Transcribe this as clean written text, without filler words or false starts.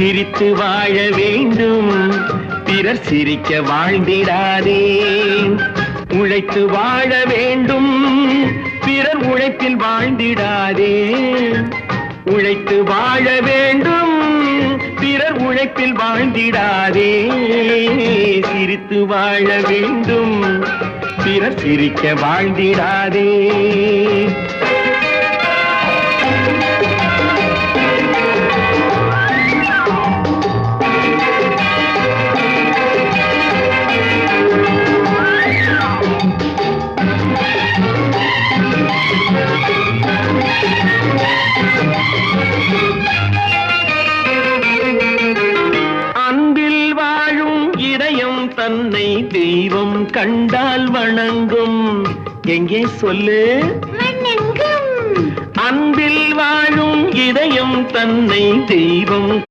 சிரித்து வாழ வேண்டும், பிறர் சிரிக்க வாழ்ந்திடாதே. உழைத்து வாழ வேண்டும், பிறர் உழைப்பில் வாழ்ந்திடாதே. உழைத்து வாழ வேண்டும், பிறர் உழைப்பில் வாழ்ந்திடாதே. சிரித்து வாழ வேண்டும், பிறர் சிரிக்க வாழ்ந்திடாதே. அன்பில் வாழும் இதயம் தன்னை தெய்வம் கண்டால் வணங்கும். எங்கே சொல்லு? அன்பில் வாழும் இதயம் தன்னை தெய்வம்